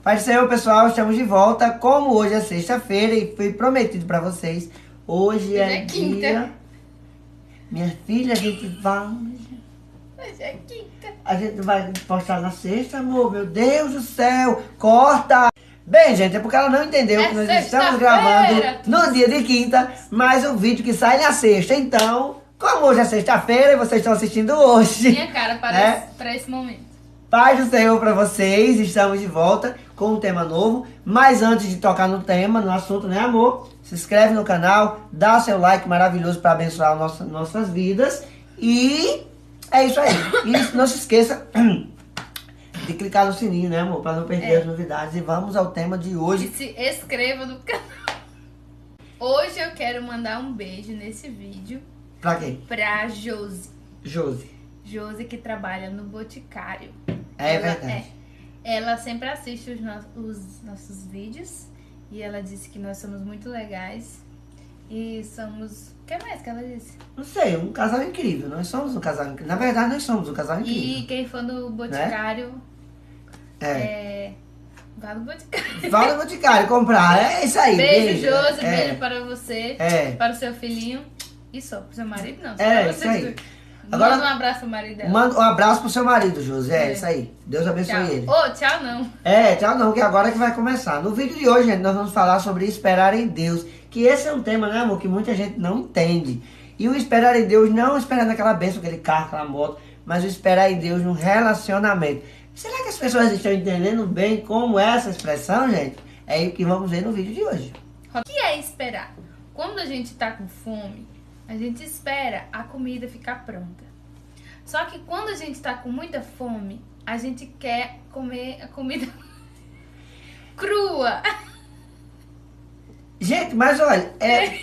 Pai do Senhor, pessoal, estamos de volta. Como hoje é sexta-feira e foi prometido pra vocês, hoje é quinta. dia... Minha filha, a gente vai... Hoje é quinta. A gente vai postar na sexta, amor. Meu Deus do céu, corta! Bem, gente, é porque ela não entendeu que nós estamos gravando no dia de quinta, mas o vídeo que sai na sexta. Então, como hoje é sexta-feira e vocês estão assistindo hoje... Minha cara para esse momento. Paz do Senhor para vocês, estamos de volta com um tema novo. Mas antes de tocar no tema, no assunto, né, amor? Se inscreve no canal, dá seu like maravilhoso para abençoar nossas vidas. E é isso aí. E não se esqueça de clicar no sininho, né, amor? Para não perder as novidades. E vamos ao tema de hoje. E se inscreva no canal. Hoje eu quero mandar um beijo nesse vídeo. Pra quem? Pra Josi. Josi, que trabalha no Boticário. É verdade. Ela sempre assiste os nossos vídeos. E ela disse que nós somos muito legais. E somos... O que mais que ela disse? Não sei, um casal incrível. Nós somos um casal incrível. Na verdade, nós somos um casal incrível. E quem for no Boticário... Né? Vá no Boticário. Vá no Boticário comprar. É isso aí. Beijo, Josi. Beijo para você. É. Para o seu filhinho. E só pro seu marido, não. É, isso aí. Agora, manda um abraço pro marido dela. Manda um abraço pro seu marido, José. É isso aí. Deus abençoe Tchau. ele. Tchau não. Tchau não, que agora que vai começar. No vídeo de hoje, gente, nós vamos falar sobre esperar em Deus. Que esse é um tema, né, amor, que muita gente não entende. E o esperar em Deus, não esperar naquela bênção, aquele carro, aquela moto, mas o esperar em Deus no relacionamento. Será que as pessoas estão entendendo bem como é essa expressão, gente? É o que vamos ver no vídeo de hoje. O que é esperar? Quando a gente tá com fome, a gente espera a comida ficar pronta. Só que quando a gente tá com muita fome, a gente quer comer a comida crua. Gente, mas olha,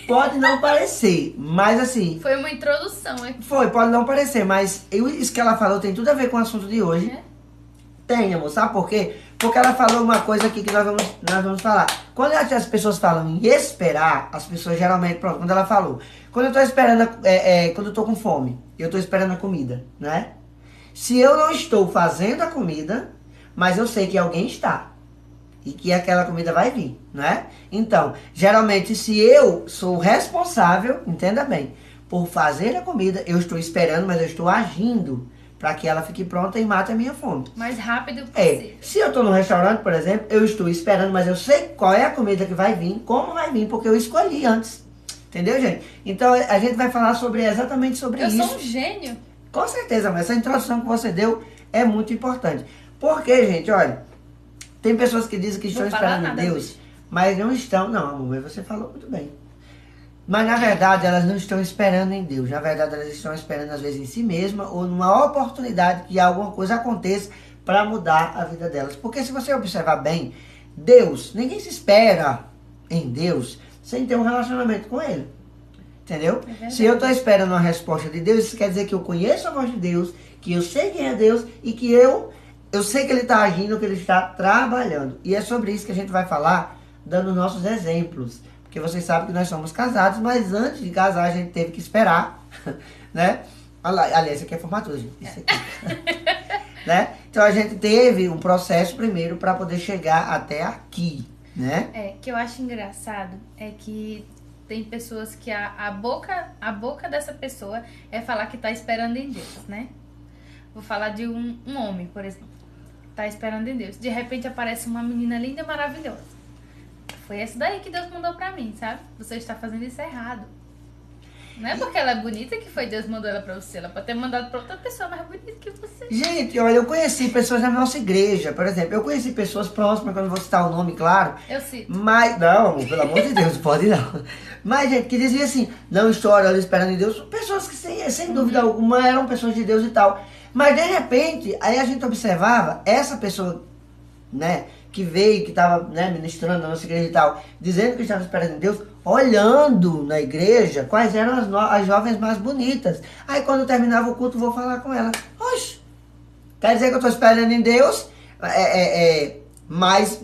pode não parecer, mas assim... Foi uma introdução aqui. Pode não parecer, mas isso que ela falou tem tudo a ver com o assunto de hoje. Tem, amor, sabe por quê? Porque ela falou uma coisa aqui que nós vamos falar. Quando as pessoas falam em esperar, as pessoas geralmente, pronto, quando ela falou, quando eu tô esperando, quando eu tô com fome, eu tô esperando a comida, né? Se eu não estou fazendo a comida, mas eu sei que alguém está, e que aquela comida vai vir, né? Então, geralmente, se eu sou responsável, entenda bem, por fazer a comida, eu estou esperando, mas eu estou agindo para que ela fique pronta e mate a minha fome. Mais rápido possível. Se eu tô no restaurante, por exemplo, eu estou esperando, mas eu sei qual é a comida que vai vir, como vai vir, porque eu escolhi antes. Entendeu, gente? Então, a gente vai falar exatamente sobre isso. Eu sou um gênio. Com certeza, mas essa introdução que você deu é muito importante. Porque, gente, olha, tem pessoas que dizem que estão esperando em Deus, mas não estão. Não, amor, você falou muito bem. Mas, na verdade, elas não estão esperando em Deus. Na verdade, elas estão esperando, às vezes, em si mesma ou numa oportunidade que alguma coisa aconteça para mudar a vida delas. Porque se você observar bem, Deus, ninguém se espera em Deus sem ter um relacionamento com Ele. Entendeu? Se eu estou esperando uma resposta de Deus, isso quer dizer que eu conheço a voz de Deus, que eu sei quem é Deus e que eu sei que Ele está agindo, que Ele está trabalhando. E é sobre isso que a gente vai falar, dando nossos exemplos. Porque vocês sabem que nós somos casados, mas antes de casar a gente teve que esperar, né? Aliás, isso aqui é formatura, gente. Isso aqui. Né? Então a gente teve um processo primeiro para poder chegar até aqui, né? Que eu acho engraçado é que tem pessoas que a boca dessa pessoa é falar que tá esperando em Deus, né? Vou falar de um homem, por exemplo. Tá esperando em Deus. De repente aparece uma menina linda e maravilhosa. Foi essa daí que Deus mandou pra mim, sabe? Você está fazendo isso errado. Não é porque ela é bonita que foi Deus mandou ela pra você. Ela pode ter mandado pra outra pessoa mais bonita que você. Gente, olha, eu conheci pessoas na nossa igreja, por exemplo. Eu conheci pessoas próximas, que eu não vou citar o nome, claro. Eu cito. Mas, não, pelo amor de Deus, pode não. Mas, gente, que dizia assim, não estou orando esperando em Deus. Pessoas que, sem dúvida alguma, eram pessoas de Deus e tal. Mas, de repente, aí a gente observava essa pessoa, né, que veio, que estava, né, ministrando na nossa igreja e tal, dizendo que estava esperando em Deus, olhando na igreja quais eram as jovens mais bonitas. Aí quando terminava o culto, vou falar com ela. Oxe, quer dizer que eu estou esperando em Deus, mas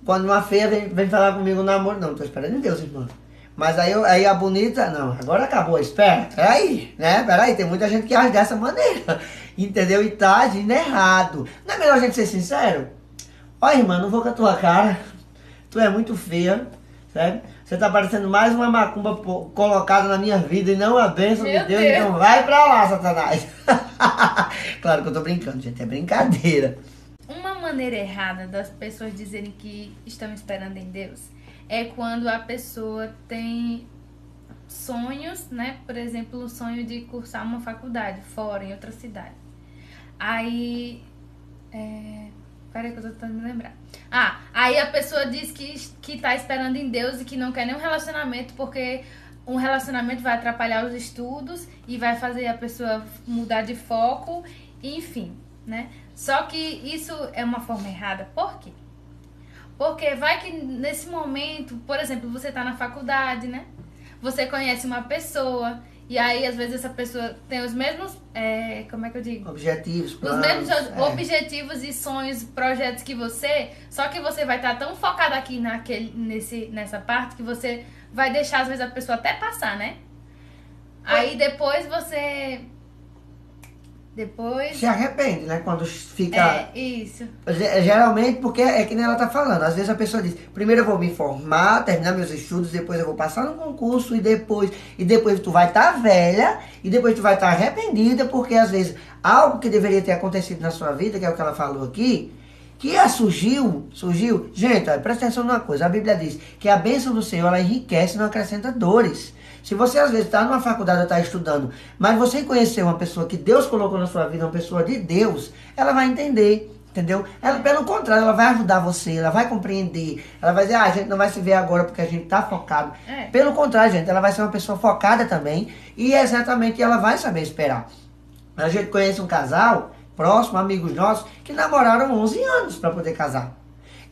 quando uma feia vem falar comigo no namoro, não, estou esperando em Deus, irmão. Mas aí a bonita, não, agora acabou a espera. Peraí, né? Peraí, tem muita gente que age dessa maneira. Entendeu? E tá agindo errado. Não é melhor a gente ser sincero? Ó, irmã, não vou com a tua cara. Tu é muito feia, certo? Você tá parecendo mais uma macumba colocada na minha vida e não a bênção de Deus. Então vai pra lá, Satanás. Claro que eu tô brincando, gente. É brincadeira. Uma maneira errada das pessoas dizerem que estão esperando em Deus é quando a pessoa tem sonhos, né? Por exemplo, o sonho de cursar uma faculdade fora, em outra cidade. Aí... Peraí que eu tô tentando me lembrar. Aí a pessoa diz que tá esperando em Deus e que não quer nenhum relacionamento porque um relacionamento vai atrapalhar os estudos e vai fazer a pessoa mudar de foco, enfim, né? Só que isso é uma forma errada. Por quê? Porque vai que nesse momento, por exemplo, você tá na faculdade, né? Você conhece uma pessoa e aí às vezes essa pessoa tem os mesmos, como é que eu digo? Objetivos, planos. Os mesmos objetivos e sonhos, projetos que você, só que você vai estar tão focado aqui nessa parte que você vai deixar às vezes a pessoa até passar, né? Aí depois você... Se arrepende, né? Quando fica... isso. Geralmente, porque é que nem ela tá falando. Às vezes a pessoa diz, primeiro eu vou me formar, terminar meus estudos, depois eu vou passar no concurso e depois tu vai estar velha e depois tu vai estar arrependida porque às vezes algo que deveria ter acontecido na sua vida, que é o que ela falou aqui, que surgiu. Gente, olha, presta atenção numa coisa. A Bíblia diz que a bênção do Senhor, ela enriquece e não acrescenta dores. Se você às vezes está numa faculdade ou está estudando, mas você conhecer uma pessoa que Deus colocou na sua vida, uma pessoa de Deus, ela vai entender, entendeu? Ela, pelo contrário, ela vai ajudar você, ela vai compreender, ela vai dizer, a gente não vai se ver agora porque a gente está focado. Pelo contrário, gente, ela vai ser uma pessoa focada também e exatamente ela vai saber esperar. A gente conhece um casal próximo, amigos nossos, que namoraram 11 anos para poder casar.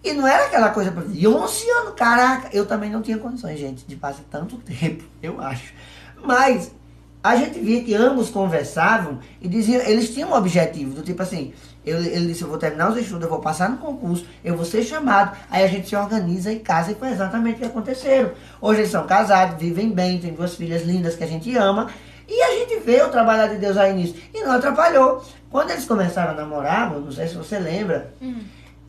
E não era aquela coisa, e 11 anos, caraca, eu também não tinha condições, gente, de passar tanto tempo, eu acho. Mas a gente via que ambos conversavam e diziam, eles tinham um objetivo, do tipo assim, ele disse, eu vou terminar os estudos, eu vou passar no concurso, eu vou ser chamado, aí a gente se organiza e casa, e foi exatamente o que aconteceram. Hoje eles são casados, vivem bem, têm 2 filhas lindas que a gente ama, e a gente vê o trabalho de Deus aí nisso, e não atrapalhou. Quando eles começaram a namorar, não sei se você lembra,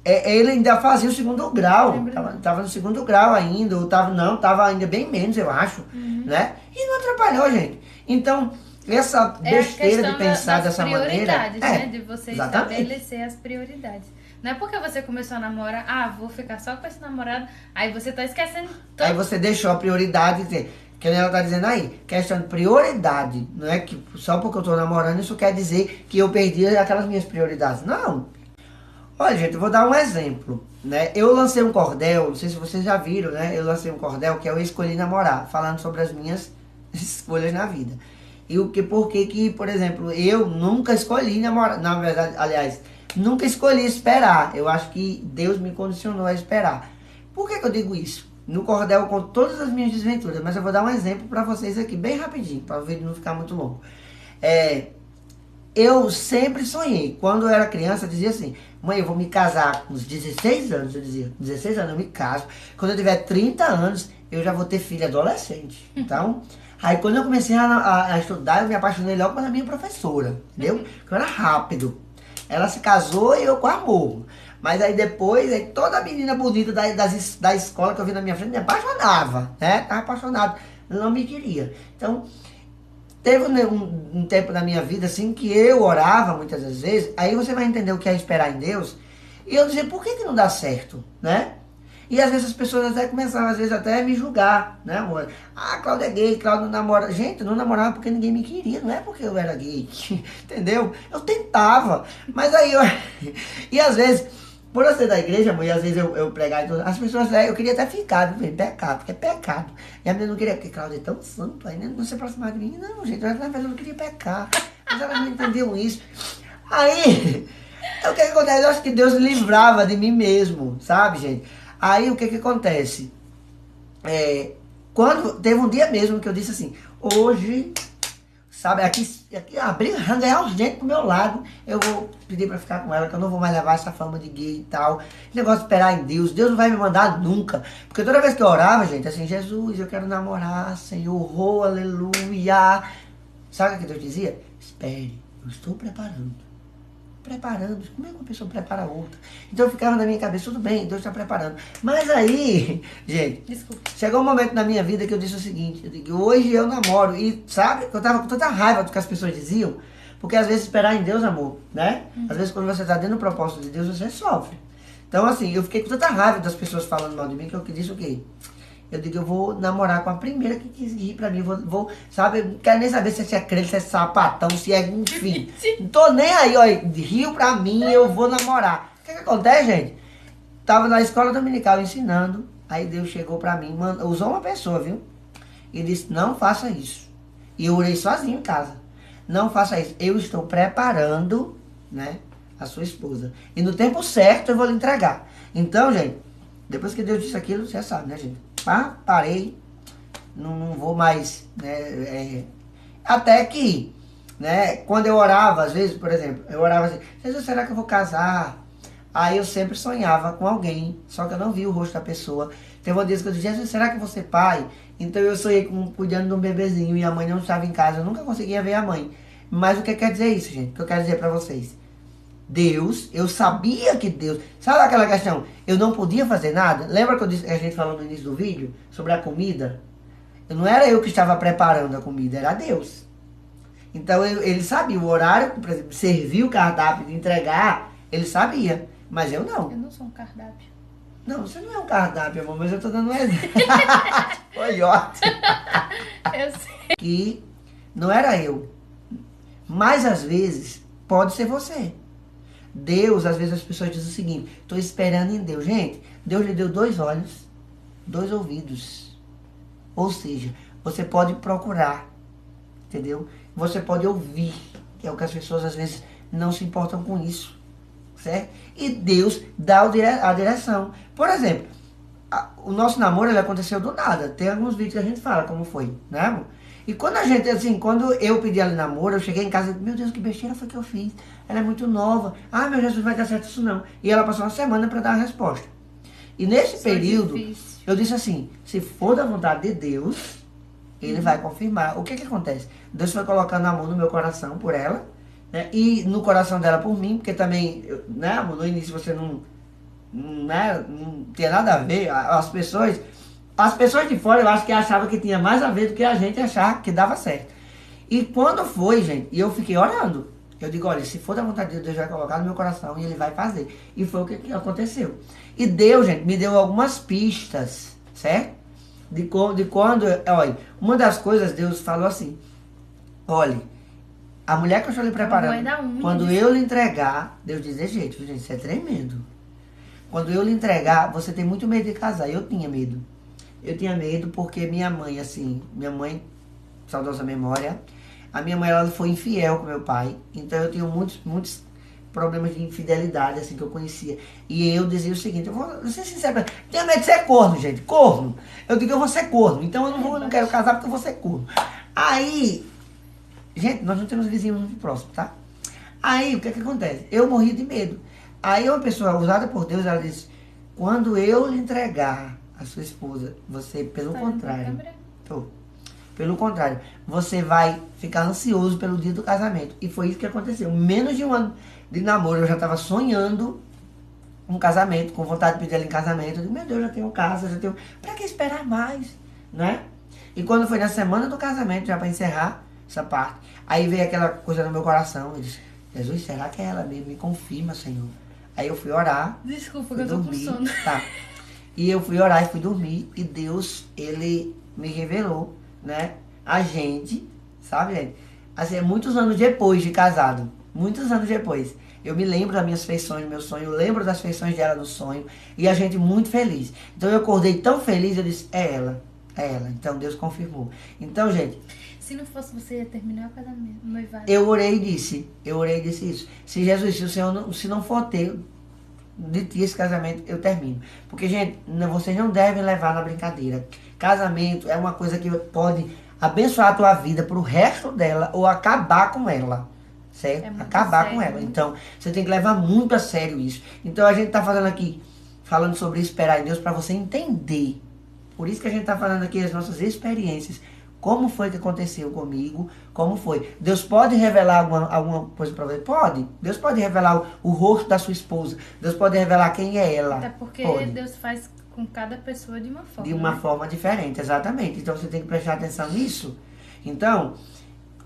ele ainda fazia o 2º grau, tava no 2º grau ainda, ou tava ainda bem menos, eu acho, né? E não atrapalhou, gente. Então, essa besteira de pensar dessa maneira... Né? De você estabelecer as prioridades. Não é porque você começou a namorar, vou ficar só com esse namorado, aí você tá esquecendo... Aí você deixou a prioridade, que ela tá dizendo aí, questão de prioridade, não é que só porque eu tô namorando, isso quer dizer que eu perdi aquelas minhas prioridades. Não. Olha, gente, eu vou dar um exemplo, né? Eu lancei um cordel, não sei se vocês já viram, né? Eu lancei um cordel que é Eu Escolhi Namorar, falando sobre as minhas escolhas na vida. E por que, por exemplo, eu nunca escolhi namorar, na verdade, aliás, nunca escolhi esperar. Eu acho que Deus me condicionou a esperar. Por que eu digo isso? No cordel eu conto todas as minhas desventuras, mas eu vou dar um exemplo para vocês aqui, bem rapidinho, para o vídeo não ficar muito longo. Eu sempre sonhei, quando eu era criança, eu dizia assim, mãe, eu vou me casar com uns 16 anos, eu dizia, 16 anos eu me caso, quando eu tiver 30 anos, eu já vou ter filho adolescente. Então, aí quando eu comecei a estudar, eu me apaixonei logo pela minha professora, entendeu? Porque eu era rápido. Ela se casou e eu com amor. Mas aí depois, toda menina bonita da escola que eu vi na minha frente me apaixonava, né? Tava apaixonado, não me queria. Então, teve um tempo na minha vida, assim, que eu orava muitas das vezes, aí você vai entender o que é esperar em Deus, e eu dizia, por que não dá certo, né? E às vezes as pessoas até começavam, às vezes, até a me julgar, né, amor? Cláudia é gay, Cláudia não namora. Gente, eu não namorava porque ninguém me queria, não é porque eu era gay, entendeu? Eu tentava, mas aí eu... E às vezes, por eu ser da igreja, amor, e às vezes eu pregar e tudo, as pessoas, eu queria até ficar, viu, pecado, porque é pecado. E a menina não queria, porque Cláudia é tão santo, aí não se aproximar de mim. Não, gente, na verdade eu não queria pecar. Mas elas não entendiam isso. Aí, o que acontece? Eu acho que Deus livrava de mim mesmo, sabe, gente? Aí o que acontece? Quando teve um dia mesmo que eu disse assim, hoje, sabe, aqui abrir, ganhar os dentes pro meu lado, eu vou pedir pra ficar com ela, que eu não vou mais levar essa fama de gay e tal. Esse negócio de esperar em Deus, Deus não vai me mandar nunca. Porque toda vez que eu orava, gente, assim, Jesus, eu quero namorar, Senhor, oh, aleluia. Sabe o que Deus dizia? Espere, eu estou preparando. preparando. Como é que uma pessoa prepara outra? Então eu ficava na minha cabeça, tudo bem, Deus está preparando. Mas aí, gente, Desculpa. Chegou um momento na minha vida que eu disse o seguinte, eu digo, hoje eu namoro, e sabe, eu tava com tanta raiva do que as pessoas diziam, porque às vezes esperar em Deus, amor, né? Às vezes quando você está dentro do propósito de Deus, você sofre. Então assim, eu fiquei com tanta raiva das pessoas falando mal de mim, que eu disse o quê? Eu digo, eu vou namorar com a primeira que quis rir pra mim, sabe, eu não quero nem saber se é crente, se é sapatão, se é, enfim. Não tô nem aí, ó, riu pra mim, eu vou namorar. O que acontece, gente? Tava na escola dominical ensinando, aí Deus chegou pra mim, usou uma pessoa, viu? E disse, não faça isso. E eu orei sozinho em casa. Não faça isso. Eu estou preparando, né, a sua esposa. E no tempo certo eu vou lhe entregar. Então, gente, depois que Deus disse aquilo, você sabe, né, gente? Parei, não vou mais, né, até que, né, quando eu orava, às vezes, por exemplo, eu orava assim, Jesus, será que eu vou casar? Aí eu sempre sonhava com alguém, só que eu não vi o rosto da pessoa. Teve um dia que eu disse, Jesus, será que eu vou ser pai? Então eu sonhei cuidando de um bebezinho e a mãe não estava em casa, eu nunca conseguia ver a mãe. Mas o que quer dizer isso, gente? O que eu quero dizer pra vocês? Deus, eu sabia que Deus... Sabe aquela questão? Eu não podia fazer nada? Lembra que a gente falou no início do vídeo sobre a comida? Não era eu que estava preparando a comida, era Deus. Então ele sabia o horário, por exemplo, de servir o cardápio, de entregar, ele sabia. Mas eu não. Eu não sou um cardápio. Não, você não é um cardápio, amor, mas eu tô dando um exemplo. Foi ótimo. Eu sei. Que não era eu. Mas às vezes, pode ser você. Deus, às vezes as pessoas dizem o seguinte, estou esperando em Deus. Gente, Deus lhe deu 2 olhos, 2 ouvidos. Ou seja, você pode procurar, entendeu? Você pode ouvir, que é o que as pessoas às vezes não se importam com isso, certo? E Deus dá a direção. Por exemplo, o nosso namoro ele aconteceu do nada. Tem alguns vídeos que a gente fala como foi, né, amor? E quando a gente, assim, quando eu pedi ela em namoro, eu cheguei em casa e meu Deus, que besteira foi que eu fiz. Ela é muito nova. Ah, meu Jesus, vai dar certo isso não. E ela passou uma semana para dar a resposta. E nesse período, eu disse assim, se for da vontade de Deus, ele vai confirmar. O que acontece? Deus foi colocando amor no meu coração por ela, né? E no coração dela por mim, porque também, né, amor, no início você não tinha nada a ver. As pessoas de fora eu acho que achavam que tinha mais a ver do que a gente achar que dava certo. E quando foi, gente, e eu fiquei orando, eu digo, olha, se for da vontade de Deus, vai colocar no meu coração e ele vai fazer. E foi o que aconteceu. E Deus, gente, me deu algumas pistas, certo? De quando, olha, uma das coisas Deus falou assim, olha, a mulher que eu estou lhe preparando, quando eu lhe entregar, Deus diz de jeito, gente, isso é tremendo. Quando eu lhe entregar, você tem muito medo de casar. Eu tinha medo. Eu tinha medo porque minha mãe, assim, saudosa memória, a minha mãe, ela foi infiel com meu pai. Então eu tinha muitos problemas de infidelidade, assim, que eu conhecia. E eu dizia o seguinte, eu vou ser sincero, tenho medo de ser corno, gente, corno. Eu digo, eu vou ser corno, então eu não quero casar porque eu vou ser corno. Aí, gente, nós não temos vizinhos muito próximos, tá? Aí, o que acontece? Eu morri de medo. Aí uma pessoa usada por Deus, ela disse, quando eu lhe entregar a sua esposa, você, pelo contrário, você vai ficar ansioso pelo dia do casamento. E foi isso que aconteceu. Menos de um ano de namoro, eu já estava sonhando um casamento, com vontade de pedir ela em casamento. Eu disse, meu Deus, já tenho casa, já tenho... Pra que esperar mais, né? E quando foi na semana do casamento, já para encerrar essa parte, aí veio aquela coisa no meu coração. Eu disse, Jesus, será que é ela mesmo? Me confirma, Senhor. Aí eu fui orar. Desculpa, que eu tô com sono. Tá. E eu fui orar e fui dormir. E Deus, ele me revelou, né? A gente, sabe, gente? Assim, muitos anos depois de casado. Muitos anos depois. Eu me lembro das minhas feições, do meu sonho. Eu lembro das feições dela no sonho. E a gente muito feliz. Então eu acordei tão feliz, eu disse, é ela. É ela. Então Deus confirmou. Então, gente... Se não fosse você, ia terminar o casamento, o noivado. Eu orei e disse isso. Se Jesus, se o Senhor se não for ter de ti esse casamento, eu termino. Porque, gente, vocês não devem levar na brincadeira. Casamento é uma coisa que pode abençoar a tua vida pro resto dela ou acabar com ela. Certo? Acabar com ela. Então, você tem que levar muito a sério isso. Então, a gente tá falando sobre esperar em Deus para você entender. Por isso que a gente tá falando aqui as nossas experiências como foi que aconteceu comigo, como foi. Deus pode revelar alguma coisa para você? Pode. Deus pode revelar o rosto da sua esposa. Deus pode revelar quem é ela. Até porque pode. Deus faz com cada pessoa de uma forma. De uma forma diferente, exatamente. Então você tem que prestar atenção nisso. Então,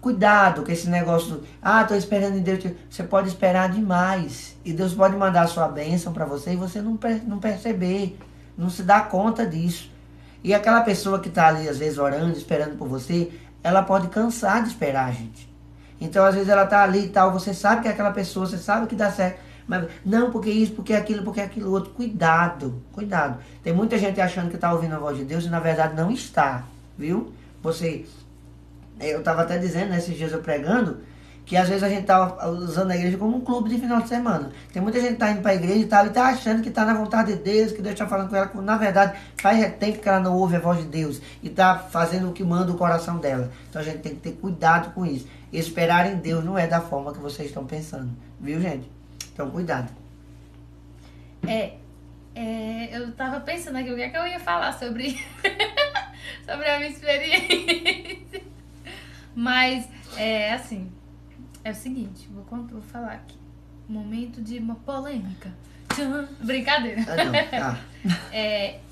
cuidado com esse negócio. Tô esperando em Deus. Você pode esperar demais. E Deus pode mandar a sua bênção para você e você não perceber. Não se dá conta disso. E aquela pessoa que está ali, às vezes, orando, esperando por você, ela pode cansar de esperar, gente. Então, às vezes, ela está ali e tal, você sabe que é aquela pessoa, você sabe que dá certo, mas não, porque isso, porque aquilo outro. Cuidado, cuidado. Tem muita gente achando que está ouvindo a voz de Deus e, na verdade, não está, viu? Eu estava até dizendo, né, esses dias eu pregando, que às vezes a gente estava usando a igreja como um clube de final de semana. Tem muita gente que está indo para a igreja e tal, e está achando que está na vontade de Deus, que Deus está falando com ela, na verdade faz tempo que ela não ouve a voz de Deus e está fazendo o que manda o coração dela. Então a gente tem que ter cuidado com isso. Esperar em Deus não é da forma que vocês estão pensando, viu, gente? Então cuidado. Eu estava pensando aqui o que é que eu ia falar sobre, sobre a minha experiência. Mas, assim... É o seguinte, vou falar aqui. Momento de uma polêmica. Tchan, brincadeira.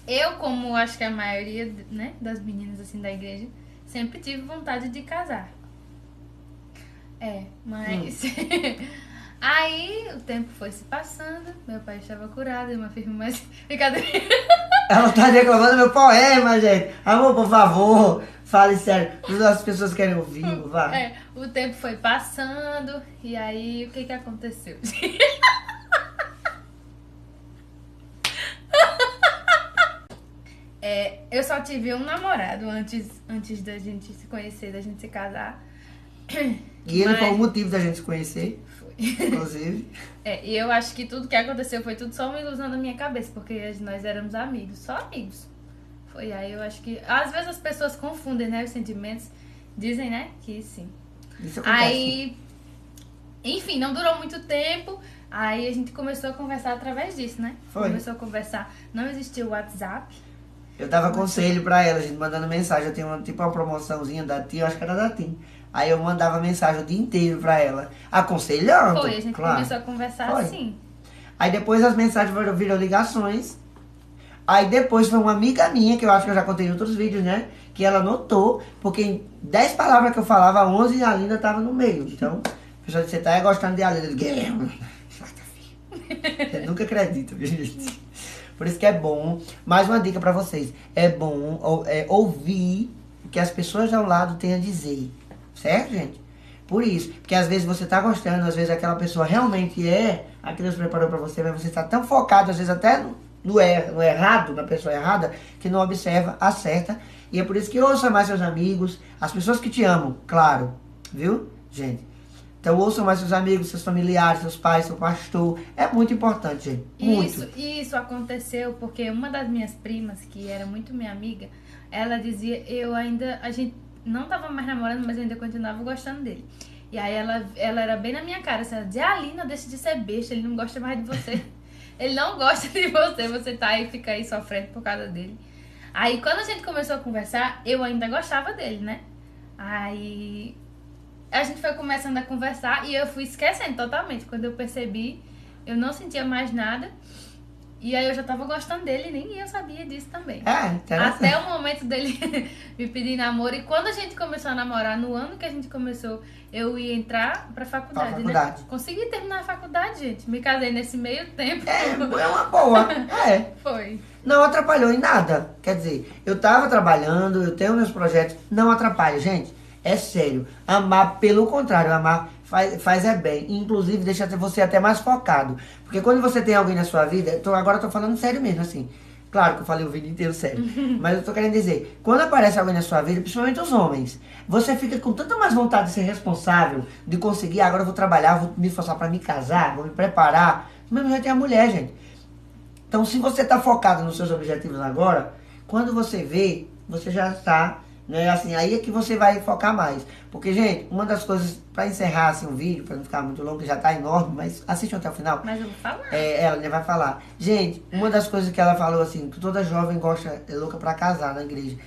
Eu, como acho que a maioria, né, das meninas assim da igreja, sempre tive vontade de casar. Mas... Aí o tempo foi se passando, meu pai estava curado, eu me afirmo mais... Brincadeira. Ela tá reclamando meu poema, gente. Amor, por favor, fale sério. As pessoas querem ouvir, vai. O tempo foi passando, e aí o que aconteceu? Eu só tive um namorado antes da gente se conhecer, da gente se casar. E ele foi o motivo da gente se conhecer. Foi. Inclusive. E eu acho que tudo que aconteceu foi tudo só uma ilusão na minha cabeça, porque nós éramos amigos, só amigos. Foi aí, eu acho que... Às vezes as pessoas confundem, né, os sentimentos. Dizem, né, que sim. Isso acontece. Aí, enfim, não durou muito tempo. Aí a gente começou a conversar através disso, né? Foi. Começou a conversar. Não existia o WhatsApp. Eu dava conselho pra ela, a gente mandando mensagem. Eu tinha uma promoçãozinha da TIM, eu acho que era da TIM. Aí eu mandava mensagem o dia inteiro pra ela, aconselhando. Foi, a gente começou a conversar assim. Aí depois as mensagens viram ligações. Aí depois foi uma amiga minha, que eu acho que eu já contei em outros vídeos, né? Que ela notou, porque em 10 palavras que eu falava, 11 a Alinda tava no meio. Então, a pessoa disse, você tá gostando de Alinda? Eu digo, eu nunca acredito, viu, gente? Por isso que é bom. Mais uma dica pra vocês. É bom ouvir o que as pessoas ao lado têm a dizer. Certo, gente? Por isso. Porque às vezes você tá gostando, às vezes aquela pessoa realmente a que Deus preparou pra você, mas você tá tão focado, às vezes até no errado, na pessoa errada, que não observa a certa. E é por isso que ouça mais seus amigos, as pessoas que te amam, claro. Viu, gente? Então ouçam mais seus amigos, seus familiares, seus pais, seu pastor. É muito importante, gente. Muito. Isso aconteceu porque uma das minhas primas, que era muito minha amiga, ela dizia, a gente não tava mais namorando, mas eu ainda continuava gostando dele. E aí ela era bem na minha cara, assim, ela dizia, Alina, deixa de ser besta, ele não gosta mais de você. Ele não gosta de você tá aí, fica aí sofrendo por causa dele. Aí quando a gente começou a conversar, eu ainda gostava dele, né? Aí a gente foi começando a conversar e eu fui esquecendo totalmente. Quando eu percebi, eu não sentia mais nada. E aí eu já tava gostando dele e nem eu sabia disso também. Até o momento dele me pedir namoro. E quando a gente começou a namorar, no ano que a gente começou, eu ia entrar pra faculdade, né? Consegui terminar a faculdade, gente. Me casei nesse meio tempo. É uma boa. Foi. Não atrapalhou em nada. Quer dizer, eu tava trabalhando, eu tenho meus projetos. Não atrapalha, gente. É sério. Amar, pelo contrário, amar faz bem. Inclusive, deixa você até mais focado. Porque quando você tem alguém na sua vida... Agora eu tô falando sério mesmo, assim. Claro que eu falei o vídeo inteiro sério. Mas eu tô querendo dizer, quando aparece alguém na sua vida, principalmente os homens, você fica com tanta mais vontade de ser responsável, de conseguir, agora eu vou trabalhar, vou me esforçar pra me casar, vou me preparar. Do mesmo jeito é a mulher, gente. Então, se você tá focado nos seus objetivos agora, quando você vê, você já está... Né? Assim, aí é que você vai focar mais. Porque, gente, uma das coisas, pra encerrar assim, o vídeo, pra não ficar muito longo, que já tá enorme, mas assistam até o final. Mas eu vou falar. Ela já vai falar. Gente, uma das coisas que ela falou assim, que toda jovem é louca pra casar na igreja.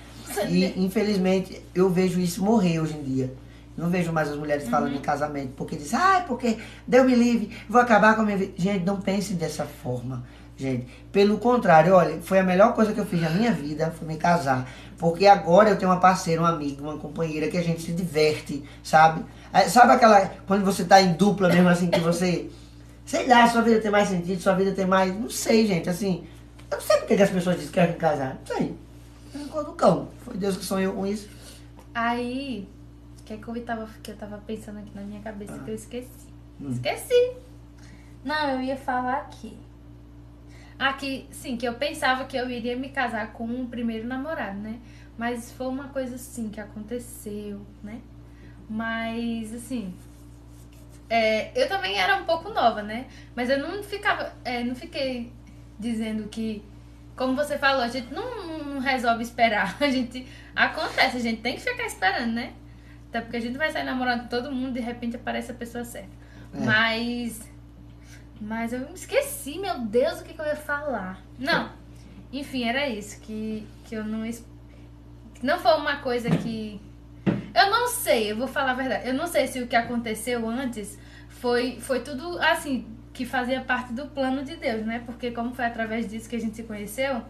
E, infelizmente, eu vejo isso morrer hoje em dia. Não vejo mais as mulheres falando em casamento, porque dizem, porque Deus me livre, vou acabar com a minha vida. Gente, não pense dessa forma, gente. Pelo contrário, olha, foi a melhor coisa que eu fiz na minha vida, foi me casar. Porque agora eu tenho uma parceira, uma amiga, uma companheira que a gente se diverte, sabe? Sabe aquela, quando você tá em dupla mesmo, assim, que você, sei lá, sua vida tem mais sentido, sua vida tem mais, não sei, gente, assim, eu não sei porque que as pessoas dizem que querem casar, não sei. É cor do cão, foi Deus que sonhou com isso. Aí, que eu tava pensando aqui na minha cabeça que eu esqueci. Esqueci! Não, eu ia falar aqui. Aqui, sim, que eu pensava que eu iria me casar com um primeiro namorado, né? Mas foi uma coisa assim que aconteceu, né? Mas, assim, eu também era um pouco nova, né? Mas eu não fiquei dizendo que, como você falou, a gente não resolve esperar. Acontece, a gente tem que ficar esperando, né? Até porque a gente vai sair namorando com todo mundo e de repente aparece a pessoa certa. Mas eu me esqueci, meu Deus, o que eu ia falar. Não, enfim, era isso, que eu não... Não foi uma coisa que... Eu não sei, eu vou falar a verdade. Eu não sei se o que aconteceu antes foi tudo, assim, que fazia parte do plano de Deus, né? Porque como foi através disso que a gente se conheceu,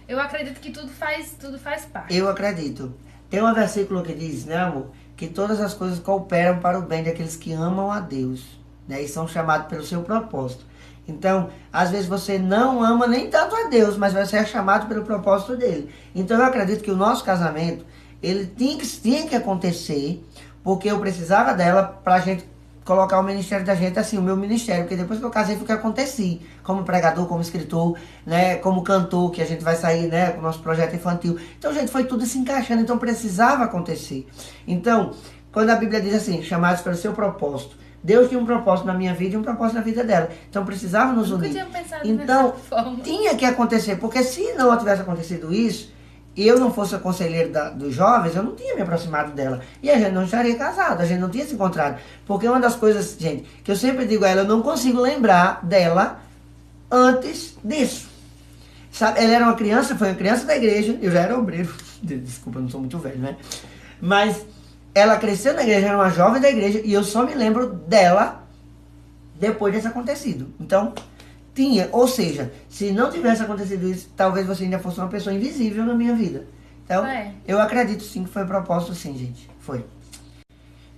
eu acredito que tudo faz parte. Eu acredito. Tem um versículo que diz, né, amor? Que todas as coisas cooperam para o bem daqueles que amam a Deus, né? E são chamados pelo seu propósito. Então, às vezes você não ama nem tanto a Deus, mas você é chamado pelo propósito dele. Então eu acredito que o nosso casamento, ele tinha que acontecer, porque eu precisava dela pra gente colocar o ministério da gente, assim, o meu ministério, porque depois que eu casei foi o que aconteci, como pregador, como escritor, né, como cantor, que a gente vai sair, né, com o nosso projeto infantil. Então, gente, foi tudo se encaixando, então precisava acontecer. Então, quando a Bíblia diz assim, chamados pelo seu propósito, Deus tinha um propósito na minha vida e um propósito na vida dela. Então precisava nos unir. Tinha pensado então, nessa forma. Tinha que acontecer, porque se não tivesse acontecido isso, eu não fosse a conselheira dos jovens, eu não tinha me aproximado dela. E a gente não estaria casado, a gente não tinha se encontrado. Porque uma das coisas, gente, que eu sempre digo a ela, eu não consigo lembrar dela antes disso. Sabe, ela era uma criança, foi uma criança da igreja, eu já era obreiro. Desculpa, eu não sou muito velho, né? Mas ela cresceu na igreja, era uma jovem da igreja, e eu só me lembro dela depois desse acontecido. Então, ou seja, se não tivesse acontecido isso, talvez você ainda fosse uma pessoa invisível na minha vida. Então, eu acredito sim que foi propósito sim, gente. Foi.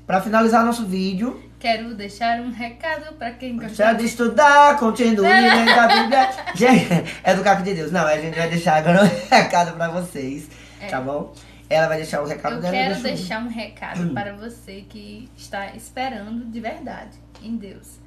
Pra finalizar nosso vídeo, quero deixar um recado pra quem gosta de estudar, continue lendo a Bíblia. Gente, é do Caco de Deus. Não, a gente vai deixar agora um recado pra vocês, tá bom? Ela vai deixar o recado dela. Eu quero deixar um recado para você que está esperando de verdade em Deus.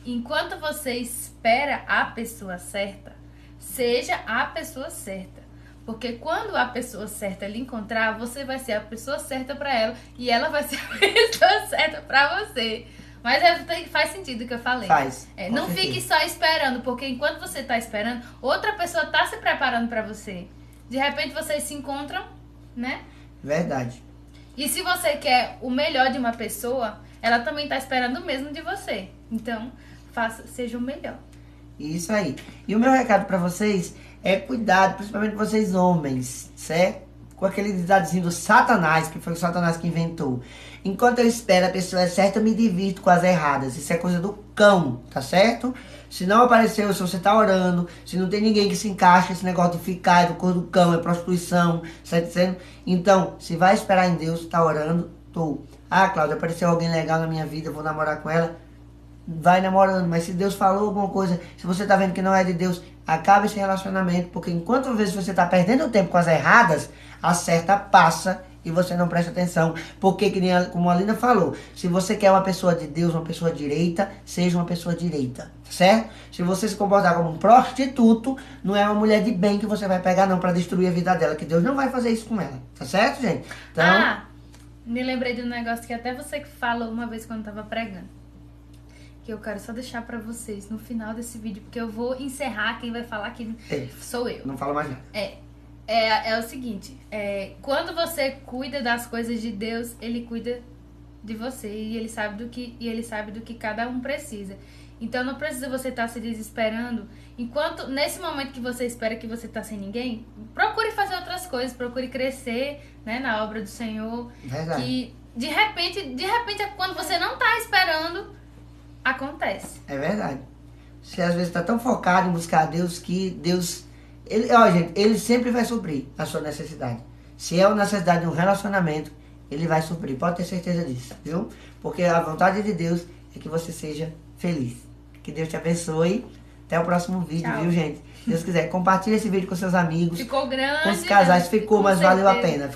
Enquanto você espera a pessoa certa, seja a pessoa certa. Porque quando a pessoa certa lhe encontrar, você vai ser a pessoa certa para ela e ela vai ser a pessoa certa para você. Mas faz sentido o que eu falei. Faz. Não fique só esperando, porque enquanto você está esperando, outra pessoa está se preparando para você. De repente vocês se encontram, né? Verdade. E se você quer o melhor de uma pessoa, ela também está esperando o mesmo de você. Então, seja o melhor. Isso aí. E o meu recado para vocês é cuidado, principalmente vocês homens, certo? Com aquele ditadozinho do Satanás, que foi o Satanás que inventou. Enquanto eu espero a pessoa certa, eu me divirto com as erradas. Isso é coisa do cão, tá certo? Se não apareceu, se você tá orando, se não tem ninguém que se encaixa, esse negócio de ficar, do cor do cão, é prostituição, certo dizendo? Então, se vai esperar em Deus, tá orando, tô. Cláudia, apareceu alguém legal na minha vida, eu vou namorar com ela. Vai namorando, mas se Deus falou alguma coisa, se você tá vendo que não é de Deus, acaba esse relacionamento, porque enquanto às vezes você tá perdendo tempo com as erradas, a certa passa e você não presta atenção, porque como a Linda falou, se você quer uma pessoa de Deus, uma pessoa direita, seja uma pessoa direita, certo? Se você se comportar como um prostituto, não é uma mulher de bem que você vai pegar não, pra destruir a vida dela, que Deus não vai fazer isso com ela, tá certo, gente? Então, me lembrei de um negócio que até você que falou uma vez quando tava pregando, que eu quero só deixar pra vocês no final desse vídeo, porque eu vou encerrar, quem vai falar aqui sou eu. Não fala mais nada. É o seguinte, quando você cuida das coisas de Deus, Ele cuida de você e Ele sabe do que cada um precisa. Então não precisa você estar se desesperando. Nesse momento que você espera que você tá sem ninguém, procure fazer outras coisas, procure crescer, né, na obra do Senhor. Verdade. Que de repente, quando você não tá esperando, acontece. É verdade. Você às vezes está tão focado em buscar a Deus que Deus... gente, Ele sempre vai suprir a sua necessidade. Se é uma necessidade de um relacionamento, Ele vai suprir. Pode ter certeza disso, viu? Porque a vontade de Deus é que você seja feliz. Que Deus te abençoe. Até o próximo vídeo, Tchau. viu, gente? Se Deus quiser, compartilhe esse vídeo com seus amigos. Ficou grande. Com os casais, ficou, mas certeza. valeu a pena.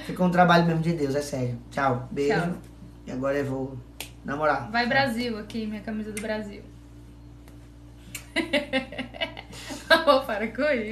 Ficou um trabalho mesmo de Deus, é sério. Tchau, beijo. Tchau. E agora eu vou namorar. Vai Brasil aqui, minha camisa do Brasil. Amor, para com isso.